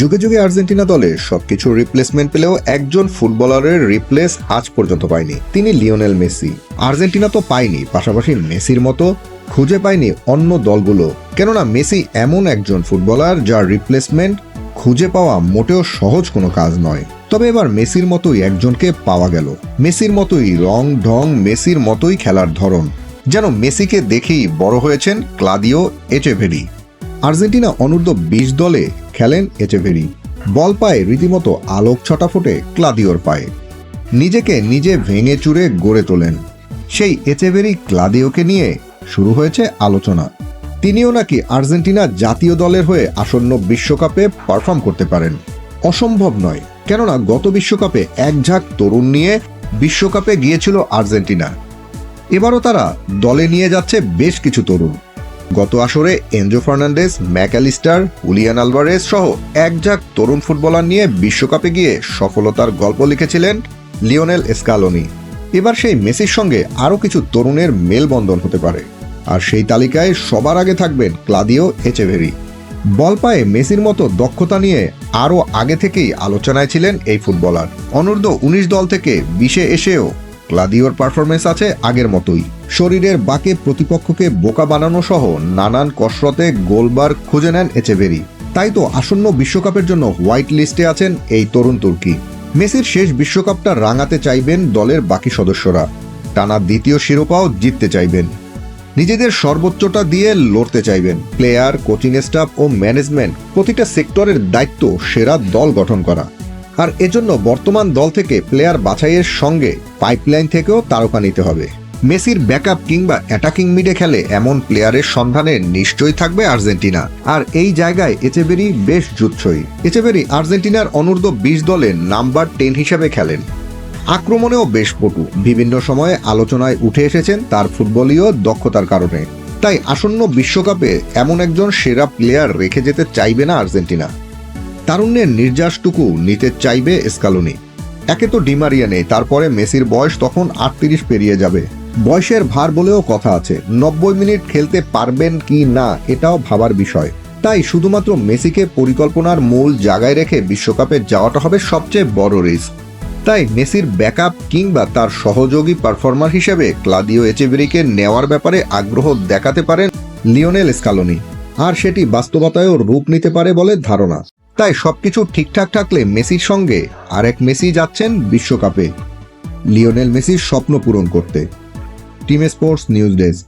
যুগে যুগে আর্জেন্টিনা দলে সবকিছু রিপ্লেসমেন্ট পেলেও একজন ফুটবলারের রিপ্লেস আজ পর্যন্ত পায়নি, তিনি লিওনেল মেসি। আর্জেন্টিনা তো পায়নি, পাশাপাশি মেসির মতো খুঁজে পায়নি অন্য দলগুলো। কেননা মেসি এমন একজন ফুটবলার যার রিপ্লেসমেন্ট খুঁজে পাওয়া মোটেও সহজ কোনো কাজ নয়। তবে এবার মেসির মতোই একজনকে পাওয়া গেল। মেসির মতোই রং ঢং, মেসির মতোই খেলার ধরন, যেন মেসিকে দেখেই বড় হয়েছেন ক্লাদিও এচেভেরি। আর্জেন্টিনা অনূর্ধ্ব 20 দলে খেলেন এচেভেরি। বল পায়ে রীতিমতো আলোক ছটা ফোটে ক্লাদিওর পায়ে। নিজেকে নিজে ভেঙে চুরে গড়ে তোলেন। সেই এচেভেরি ক্লাদিওকে নিয়ে শুরু হয়েছে আলোচনা। তিনিও নাকি আর্জেন্টিনা জাতীয় দলের হয়ে আসন্ন বিশ্বকাপে পারফর্ম করতে পারেন। অসম্ভব নয়, কেননা গত বিশ্বকাপে এক ঝাঁক তরুণ নিয়ে বিশ্বকাপে গিয়েছিল আর্জেন্টিনা। এবারও তারা দলে নিয়ে যাচ্ছে বেশ কিছু তরুণ। গত আসরে Enzo Fernandez, MacAllister, Julian Alvarez সহ এক ঝাঁক তরুণ ফুটবলার নিয়ে বিশ্বকাপে গিয়ে সফলতার গল্প লিখেছিলেন লিওনেল স্কালোনি। এবার সেই মেসির সঙ্গে আরও কিছু তরুণের মেলবন্ধন হতে পারে, আর সেই তালিকায় সবার আগে থাকবেন ক্লাদিও এচেভেরি। বল পায়ে মেসির মতো দক্ষতা নিয়ে আরও আগে থেকেই আলোচনায় ছিলেন এই ফুটবলার। অনূর্ধ্ব 19 দল থেকে 20-এ এসেও ক্লাদিওর পারফরমেন্স আছে আগের মতোই। শরীরের বাঁকে প্রতিপক্ষকে বোকা বানানো সহ নানান কসরতে গোলবার খুঁজে নেন এচেভেরি। তাই তো আসন্ন বিশ্বকাপের জন্য হোয়াইট লিস্টে আছেন এই তরুণ তুর্কি। মেসির শেষ বিশ্বকাপটা রাঙাতে চাইবেন দলের বাকি সদস্যরা। টানা দ্বিতীয় শিরোপাও জিততে চাইবেন। নিজেদের সর্বোচ্চটা দিয়ে লড়তে চাইবেন। প্লেয়ার, কোচিং স্টাফ ও ম্যানেজমেন্ট প্রতিটা সেক্টরের দায়িত্ব সেরা দল গঠন করা। আর এজন্য বর্তমান দল থেকে প্লেয়ার বাছাইয়ের সঙ্গে পাইপলাইন থেকেও তারকা নিতে হবে। মেসির ব্যাকআপ কিংবা অ্যাটাকিং মিডে খেলে এমন প্লেয়ারের সন্ধানে নিশ্চয়ই থাকবে আর্জেন্টিনা। আর এই জায়গায় এচেভেরি বেশ জুৎসই। এচেভেরি আর্জেন্টিনার অনূর্ধ্ব 20 দলে নাম্বার 10 হিসেবে খেলেন। আক্রমণেও বেশ পটু। বিভিন্ন সময়ে আলোচনায় উঠে এসেছেন তার ফুটবলীয় দক্ষতার কারণে। তাই আসন্ন বিশ্বকাপে এমন একজন সেরা প্লেয়ার রেখে যেতে চাইবে না আর্জেন্টিনা। তারুণ্যের নির্যাসটুকু নিতে চাইবে স্কালোনি। একে তো ডিমারিয়া নেই, তারপরে মেসির বয়স তখন 38 পেরিয়ে যাবে। বয়সের ভার বলেও কথা আছে। 90 মিনিট খেলতে পারবেন কি না এটাও ভাবার বিষয়। তাই শুধুমাত্র মেসিকে পরিকল্পনার মূল জায়গায় রেখে বিশ্বকাপে যাওয়াটা হবে সবচেয়ে বড় রিস্ক। তাই মেসির ব্যাকআপ কিংবা তার সহযোগী পারফর্মার হিসেবে ক্লাদিও এচেভেরিকে নেওয়ার ব্যাপারে আগ্রহ দেখাতে পারেন লিওনেল স্কালোনি। আর সেটি বাস্তবতায়ও রূপ নিতে পারে বলে ধারণা। তাই সবকিছু ঠিকঠাক থাকলে মেসির সঙ্গে আরেক মেসি যাচ্ছেন বিশ্বকাপে, লিওনেল মেসির স্বপ্ন পূরণ করতে। Team sports news desk.